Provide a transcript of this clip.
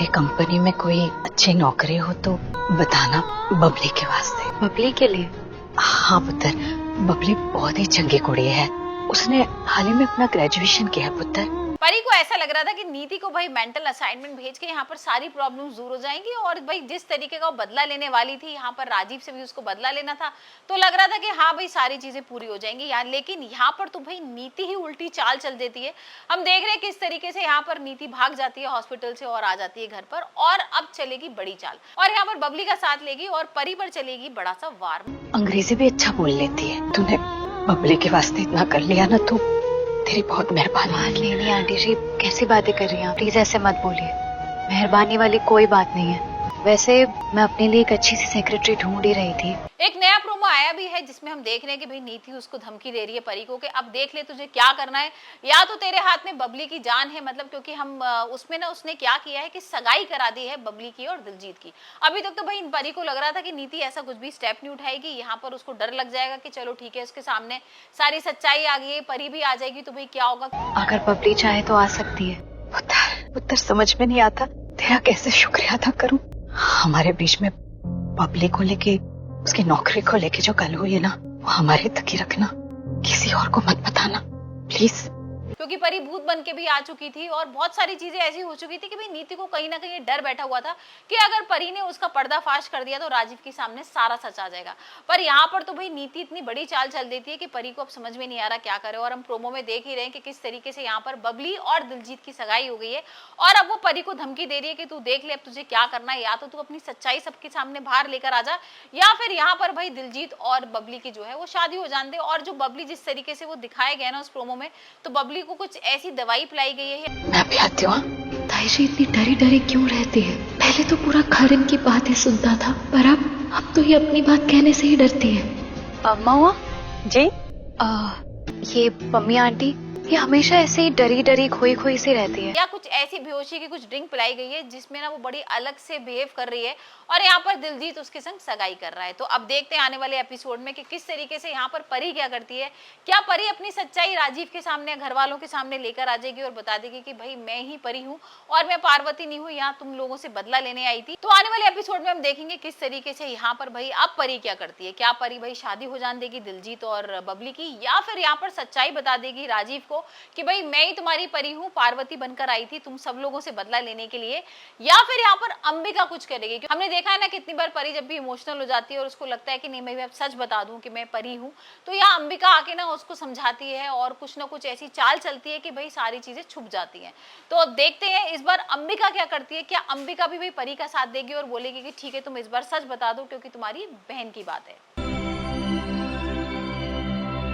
तेरे कंपनी में कोई अच्छी नौकरी हो तो बताना, बबली के वास्ते। बबली के लिए? हाँ पुत्र, बबली बहुत ही चंगी कुड़ी है। उसने हाल ही में अपना ग्रेजुएशन किया है पुत्र। परी को ऐसा लग रहा था कि नीति को भाई मेंटल असाइनमेंट भेज के यहाँ पर सारी प्रॉब्लम्स दूर हो जाएंगी और भाई जिस तरीके का वो बदला लेने वाली थी, यहाँ पर राजीव से भी उसको बदला लेना था, तो लग रहा था कि हाँ भाई सारी चीजें पूरी हो जाएंगी यार। लेकिन यहाँ पर तो भाई नीति ही उल्टी चाल चल देती है। हम देख रहे हैं किस तरीके से यहाँ पर नीति भाग जाती है हॉस्पिटल से और आ जाती है घर पर, और अब चलेगी बड़ी चाल और यहाँ पर बबली का साथ लेगी और परी पर चलेगी बड़ा सा वार। अंग्रेजी भी अच्छा बोल लेती है। तूने बबली के वास्ते इतना कर लिया ना, तो तेरी बहुत मेहरबानी। नहीं नहीं आंटी जी, कैसी बातें कर रही हैं आप? प्लीज ऐसे मत बोलिए, मेहरबानी वाली कोई बात नहीं है। वैसे मैं अपने लिए एक अच्छी सी सेक्रेटरी ढूंढ ही रही थी। एक नया प्रोमो आया भी है जिसमें हम देख रहे हैं कि भाई नीति उसको धमकी दे रही है परी को कि अब देख ले तुझे क्या करना है, या तो तेरे हाथ में बबली की जान है, मतलब क्योंकि हम उसमें ना उसने क्या किया है कि सगाई करा दी है बबली की और दिलजीत की। अभी तक तो भाई परी को लग रहा था कि नीति ऐसा कुछ भी स्टेप नहीं उठाएगी, यहाँ पर उसको डर लग जाएगा कि चलो ठीक है उसके सामने सारी सच्चाई आ गई है, परी भी आ जाएगी तो भाई क्या होगा। अगर बबली चाहे तो आ सकती है। पुत्र समझ में नहीं आता तेरा कैसे शुक्रिया अदा करूं। हमारे बीच में बबली को लेके, उसकी नौकरी को लेके जो गल हुई है ना, वो हमारे तक ही रखना, किसी और को मत बताना प्लीज। क्योंकि परी भूत बन के भी आ चुकी थी और बहुत सारी चीजें ऐसी हो चुकी थी कि भाई नीति को कहीं ना कहीं डर बैठा हुआ था कि अगर परी ने उसका पर्दाफाश कर दिया तो राजीव के सामने सारा सच आ जाएगा। पर यहाँ पर तो भाई नीति इतनी बड़ी चाल चल देती है कि परी को अब समझ में नहीं आ रहा क्या करे। और हम प्रोमो में देख ही रहे हैं कि किस तरीके से यहाँ पर बबली और दिलजीत की सगाई हो गई है और अब वो परी को धमकी दे रही है कि तू देख ले अब तुझे क्या करना है, या तो तू अपनी सच्चाई सबके सामने बाहर लेकर आ जा, या फिर यहाँ पर भाई दिलजीत और बबली की जो है वो शादी हो जान दे। और जो बबली जिस तरीके से वो दिखाया गया ना उस प्रोमो में, तो बबली को कुछ ऐसी दवाई पिलाई गई है। मैं भी आती हूँ। ताई जी इतनी डरी डरी क्यों रहती है? पहले तो पूरा घर इनकी बातें सुनता था, पर अब तो ये अपनी बात कहने से ही डरती है। महुआ जी? ये पम्मी आंटी ये हमेशा ऐसे ही डरी डरी खोई खोई से रहती है, या कुछ ऐसी बेहोशी की कुछ ड्रिंक पिलाई गई है जिसमें ना वो बड़ी अलग से बिहेव कर रही है और यहाँ पर दिलजीत उसके संग सगाई कर रहा है। तो अब देखते हैं आने वाले एपिसोड में कि किस तरीके से यहाँ पर परी क्या करती है। क्या परी अपनी सच्चाई राजीव के सामने, घर वालों के सामने लेकर आ जाएगी और बता देगी कि भाई मैं ही परी हूँ और मैं पार्वती नहीं हूँ, यहाँ तुम लोगों से बदला लेने आई थी। तो आने वाले एपिसोड में हम देखेंगे किस तरीके से यहाँ पर भाई अब परी क्या करती है। क्या परी भाई शादी हो जान देगी दिलजीत और बबली की, या फिर यहाँ पर सच्चाई बता देगी राजीव को कि भाई मैं ही तुम्हारी परी हूँ, पार्वती बनकर आई थी तुम सब लोगों से बदला लेने के लिए, या फिर यहाँ पर अंबिका कुछ करेगी। हमने देखा है ना कितनी बार परी जब भी इमोशनल हो जाती है और उसको लगता है कि नहीं मैं भी अब सच बता दूं कि मैं परी हूँ, तो यहाँ अंबिका आके ना उसको समझाती है और कुछ ना कुछ ऐसी चाल चलती है कि भाई सारी चीजें छुप जाती हैं। तो देखते हैं इस बार अंबिका क्या करती है। क्या अंबिका भी भाई परी का साथ देगी और बोलेगी कि ठीक है तुम इस बार सच बता दो क्योंकि तुम्हारी बहन की बात है।